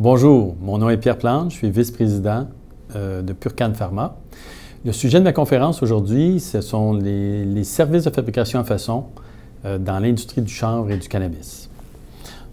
Bonjour, mon nom est Pierre Plante, je suis vice-président de Purcan Pharma. Le sujet de ma conférence aujourd'hui, ce sont les services de fabrication à façon dans l'industrie du chanvre et du cannabis.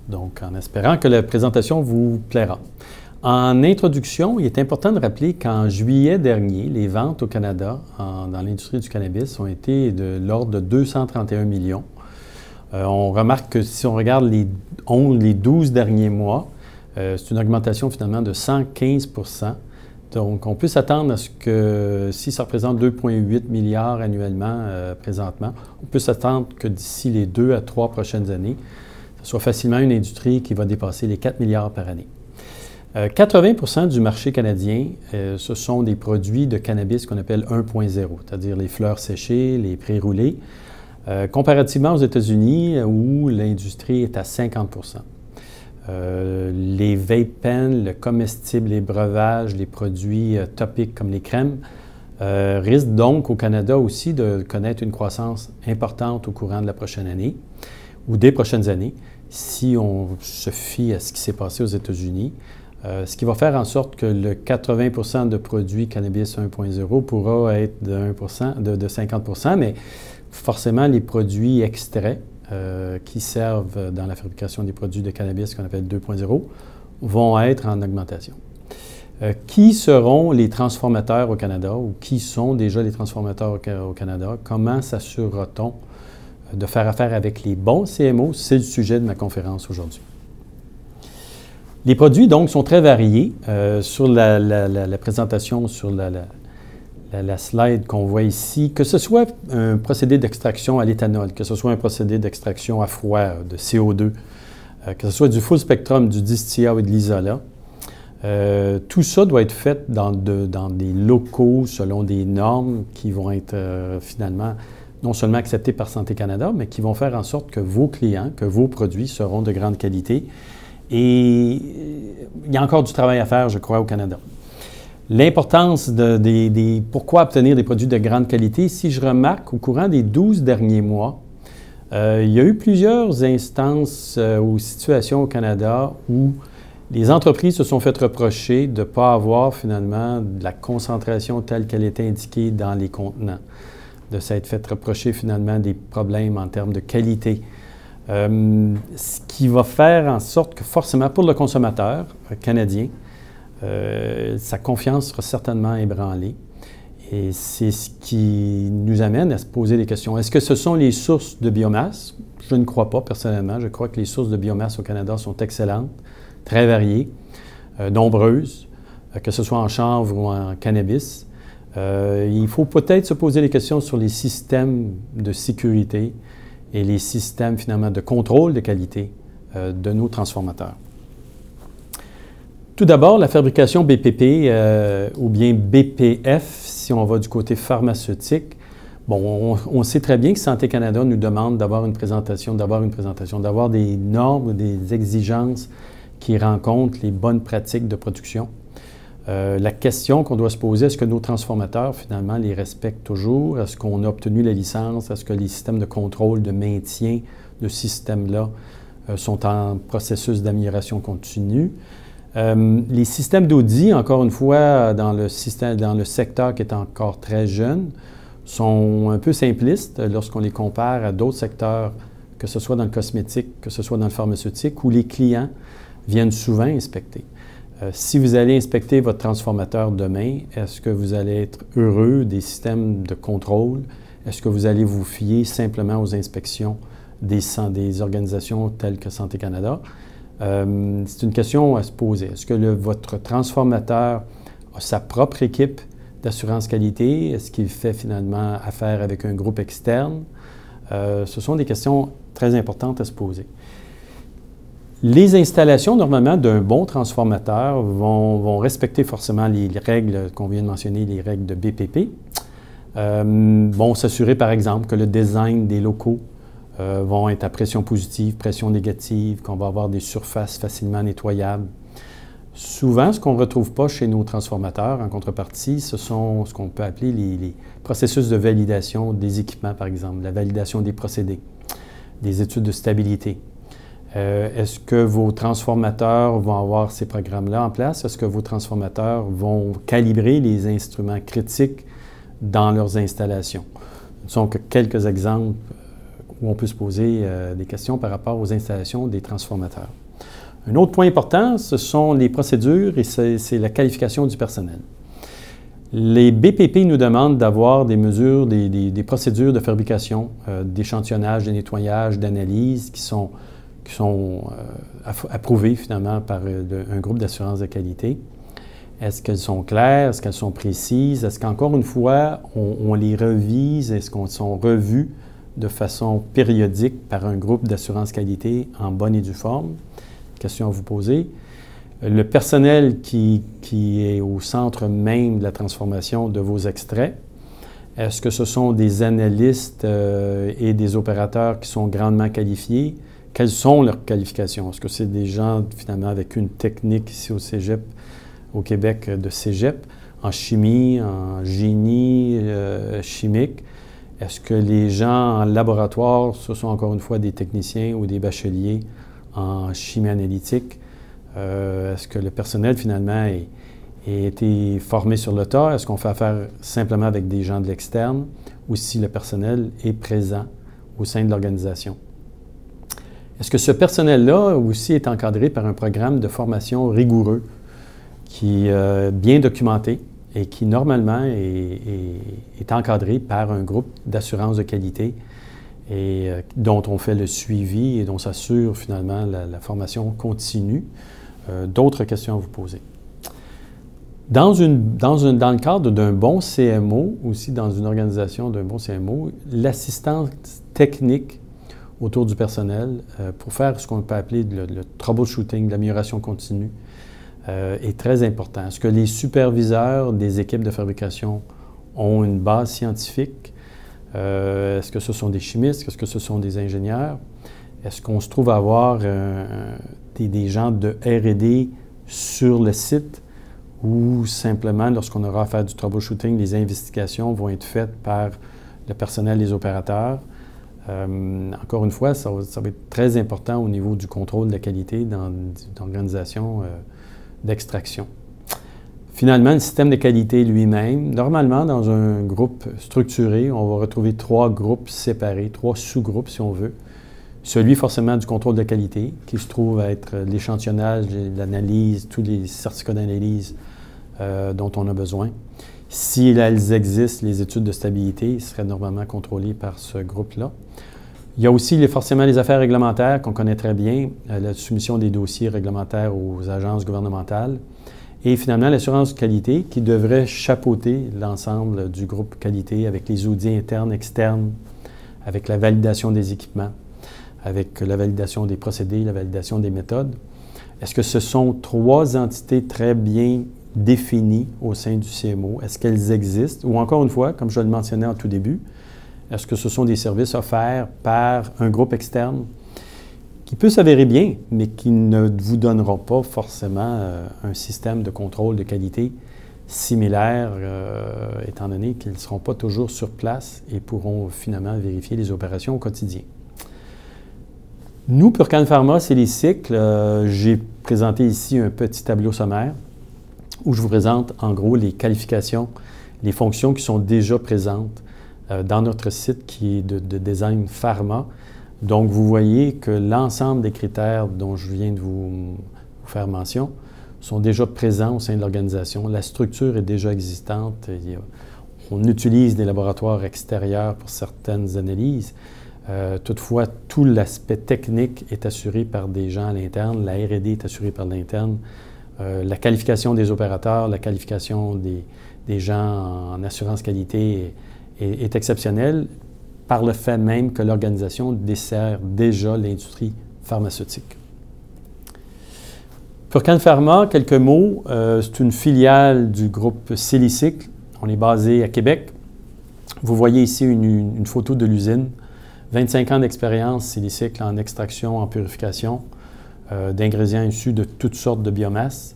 Donc, en espérant que la présentation vous plaira. En introduction, il est important de rappeler qu'en juillet dernier, les ventes au Canada dans l'industrie du cannabis ont été de l'ordre de 231 millions. On remarque que si on regarde les 12 derniers mois, c'est une augmentation finalement de 115 %. Donc, on peut s'attendre à ce que, si ça représente 2,8 milliards annuellement présentement, on peut s'attendre que d'ici les 2 à 3 prochaines années, ce soit facilement une industrie qui va dépasser les 4 milliards par année. 80 % du marché canadien, ce sont des produits de cannabis qu'on appelle 1.0, c'est-à-dire les fleurs séchées, les pré-roulés, comparativement aux États-Unis où l'industrie est à 50 %. Les vape pens, le comestible, les breuvages, les produits topiques comme les crèmes risquent donc au Canada aussi de connaître une croissance importante au courant de la prochaine année ou des prochaines années si on se fie à ce qui s'est passé aux États-Unis. Ce qui va faire en sorte que le 80 % de produits cannabis 1.0 pourra être de 50 %, mais forcément les produits extraits qui servent dans la fabrication des produits de cannabis qu'on appelle 2.0 vont être en augmentation. Qui seront les transformateurs au Canada ou qui sont déjà les transformateurs au Canada? Comment s'assurera-t-on de faire affaire avec les bons CMO? C'est le sujet de ma conférence aujourd'hui. Les produits, donc, sont très variés. Sur la présentation, sur la slide qu'on voit ici, que ce soit un procédé d'extraction à l'éthanol, que ce soit un procédé d'extraction à froid de CO2, que ce soit du full spectrum, du distillat ou de l'isolat, tout ça doit être fait dans des locaux selon des normes qui vont être finalement non seulement acceptées par Santé Canada, mais qui vont faire en sorte que vos clients, que vos produits seront de grande qualité. Et il y a encore du travail à faire, je crois, au Canada. L'importance pourquoi obtenir des produits de grande qualité, si je remarque au courant des 12 derniers mois, il y a eu plusieurs instances ou situations au Canada où les entreprises se sont fait reprocher de ne pas avoir finalement de la concentration telle qu'elle était indiquée dans les contenants, de s'être fait reprocher finalement des problèmes en termes de qualité. Ce qui va faire en sorte que forcément pour le consommateur canadien, sa confiance sera certainement ébranlée. Et c'est ce qui nous amène à se poser des questions. Est-ce que ce sont les sources de biomasse? Je ne crois pas personnellement. Je crois que les sources de biomasse au Canada sont excellentes, très variées, nombreuses, que ce soit en chanvre ou en cannabis. Il faut peut-être se poser des questions sur les systèmes de sécurité et les systèmes finalement de contrôle de qualité de nos transformateurs. Tout d'abord, la fabrication BPP ou bien BPF, si on va du côté pharmaceutique. Bon, on sait très bien que Santé Canada nous demande d'avoir une présentation, d'avoir des normes, des exigences qui rencontrent les bonnes pratiques de production. La question qu'on doit se poser, est-ce que nos transformateurs, finalement, les respectent toujours? Est-ce qu'on a obtenu la licence? Est-ce que les systèmes de contrôle, de maintien de ce système-là sont en processus d'amélioration continue? Les systèmes d'audit, encore une fois, dans le secteur qui est encore très jeune, sont un peu simplistes lorsqu'on les compare à d'autres secteurs, que ce soit dans le cosmétique, que ce soit dans le pharmaceutique, où les clients viennent souvent inspecter. Si vous allez inspecter votre transformateur demain, est-ce que vous allez être heureux des systèmes de contrôle? Est-ce que vous allez vous fier simplement aux inspections des organisations telles que Santé Canada? C'est une question à se poser. Est-ce que votre transformateur a sa propre équipe d'assurance qualité? Est-ce qu'il fait finalement affaire avec un groupe externe? Ce sont des questions très importantes à se poser. Les installations, normalement, d'un bon transformateur vont respecter forcément les règles qu'on vient de mentionner, les règles de BPP. Vont s'assurer, par exemple, que le design des locaux vont être à pression positive, pression négative, qu'on va avoir des surfaces facilement nettoyables. Souvent, ce qu'on ne retrouve pas chez nos transformateurs, en contrepartie, ce sont ce qu'on peut appeler les processus de validation des équipements, par exemple, la validation des procédés, des études de stabilité. Est-ce que vos transformateurs vont avoir ces programmes-là en place? Est-ce que vos transformateurs vont calibrer les instruments critiques dans leurs installations? Ce ne sont que quelques exemples où on peut se poser des questions par rapport aux installations des transformateurs. Un autre point important, ce sont les procédures et c'est la qualification du personnel. Les BPP nous demandent d'avoir des mesures, des procédures de fabrication, d'échantillonnage, de nettoyage, d'analyse qui sont approuvées finalement par un groupe d'assurance de qualité. Est-ce qu'elles sont claires? Est-ce qu'elles sont précises? Est-ce qu'encore une fois, on les revise? Est-ce qu'elles sont revues de façon périodique par un groupe d'assurance qualité en bonne et due forme? Question à vous poser. Le personnel qui est au centre même de la transformation de vos extraits, est-ce que ce sont des analystes et des opérateurs qui sont grandement qualifiés? Quelles sont leurs qualifications? Est-ce que c'est des gens, finalement, avec une technique ici au Cégep, au Québec, de Cégep, en chimie, en génie chimique? Est-ce que les gens en laboratoire, ce sont encore une fois des techniciens ou des bacheliers en chimie analytique? Est-ce que le personnel, finalement, a été formé sur le tas? Est-ce qu'on fait affaire simplement avec des gens de l'externe ou si le personnel est présent au sein de l'organisation? Est-ce que ce personnel-là aussi est encadré par un programme de formation rigoureux qui est bien documenté et qui, normalement, est encadré par un groupe d'assurance de qualité et dont on fait le suivi et dont s'assure, finalement, la formation continue? D'autres questions à vous poser. Dans le cadre d'un bon CMO, aussi dans une organisation d'un bon CMO, l'assistance technique autour du personnel pour faire ce qu'on peut appeler le troubleshooting, l'amélioration continue, est très important. Est-ce que les superviseurs des équipes de fabrication ont une base scientifique? Est-ce que ce sont des chimistes? Est-ce que ce sont des ingénieurs? Est-ce qu'on se trouve à avoir des gens de R&D sur le site ou simplement, lorsqu'on aura à faire du troubleshooting, les investigations vont être faites par le personnel des opérateurs? Encore une fois, ça va être très important au niveau du contrôle de la qualité dans l'organisation d'extraction. Finalement, le système de qualité lui-même, normalement, dans un groupe structuré, on va retrouver 3 groupes séparés, 3 sous-groupes, si on veut. Celui, forcément, du contrôle de qualité, qui se trouve à être l'échantillonnage, l'analyse, tous les certificats d'analyse dont on a besoin. Si elles existent, les études de stabilité seraient normalement contrôlées par ce groupe-là. Il y a aussi forcément les affaires réglementaires qu'on connaît très bien, la soumission des dossiers réglementaires aux agences gouvernementales. Et finalement, l'assurance qualité qui devrait chapeauter l'ensemble du groupe qualité avec les audits internes, externes, avec la validation des équipements, avec la validation des procédés, la validation des méthodes. Est-ce que ce sont 3 entités très bien définies au sein du CMO? Est-ce qu'elles existent? Ou encore une fois, comme je le mentionnais en tout début, est-ce que ce sont des services offerts par un groupe externe qui peut s'avérer bien, mais qui ne vous donneront pas forcément un système de contrôle de qualité similaire, étant donné qu'ils ne seront pas toujours sur place et pourront finalement vérifier les opérations au quotidien. Nous, Purcan Pharma, c'est les cycles. J'ai présenté ici un petit tableau sommaire où je vous présente en gros les qualifications, les fonctions qui sont déjà présentes dans notre site qui est de design pharma. Donc, vous voyez que l'ensemble des critères dont je viens de vous faire mention sont déjà présents au sein de l'organisation. La structure est déjà existante. On utilise des laboratoires extérieurs pour certaines analyses. Toutefois, tout l'aspect technique est assuré par des gens à l'interne. La R&D est assurée par l'interne. La qualification des opérateurs, la qualification des gens en assurance qualité est exceptionnelle par le fait même que l'organisation dessert déjà l'industrie pharmaceutique. Purcan Pharma, quelques mots, c'est une filiale du groupe Célicycle. On est basé à Québec. Vous voyez ici une photo de l'usine. 25 ans d'expérience Célicycle en extraction, en purification d'ingrédients issus de toutes sortes de biomasses.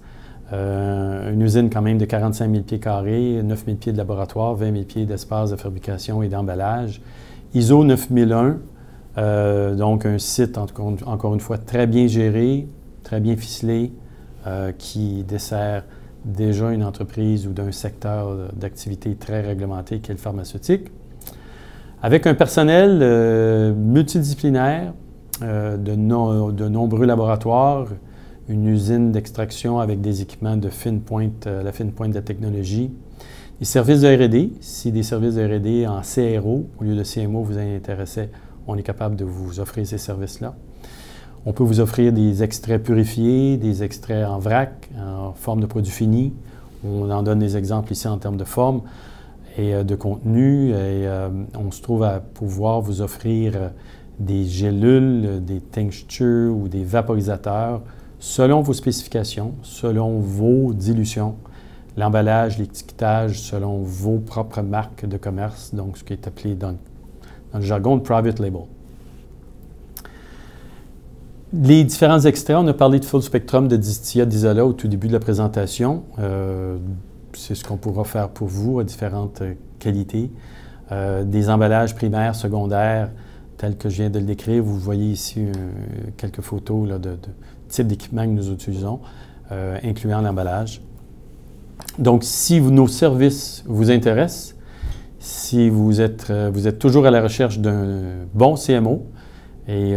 Une usine quand même de 45 000 pieds carrés, 9 000 pieds de laboratoire, 20 000 pieds d'espace de fabrication et d'emballage. ISO 9001, Donc, un site, encore une fois, très bien géré, très bien ficelé, qui dessert déjà une entreprise ou d'un secteur d'activité très réglementé qui est le pharmaceutique, avec un personnel multidisciplinaire, de nombreux laboratoires, une usine d'extraction avec des équipements de fine pointe, la fine pointe de la technologie, des services de R&D. Si des services de R&D en CRO au lieu de CMO vous intéressaient, on est capable de vous offrir ces services-là. On peut vous offrir des extraits purifiés, des extraits en vrac, en forme de produits finis. On en donne des exemples ici en termes de forme et de contenu. Et on se trouve à pouvoir vous offrir des gélules, des tinctures ou des vaporisateurs selon vos spécifications, selon vos dilutions, l'emballage, l'étiquetage selon vos propres marques de commerce, donc ce qui est appelé dans le jargon de private label. Les différents extraits, on a parlé de full spectrum de distillats d'isolat au tout début de la présentation. C'est ce qu'on pourra faire pour vous à différentes qualités. Des emballages primaires, secondaires, tels que je viens de le décrire. Vous voyez ici quelques photos là, de type d'équipement que nous utilisons, incluant l'emballage. Donc, si nos services vous intéressent, si vous êtes toujours à la recherche d'un bon CMO, et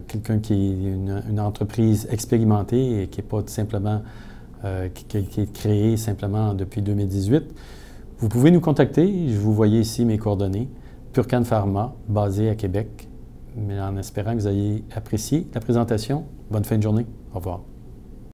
quelqu'un qui est une entreprise expérimentée et qui n'est pas simplement, qui est créée simplement depuis 2018, vous pouvez nous contacter. Vous voyez ici mes coordonnées. Purcan Pharma, basé à Québec. Mais en espérant que vous ayez apprécié la présentation. Bonne fin de journée. Au revoir.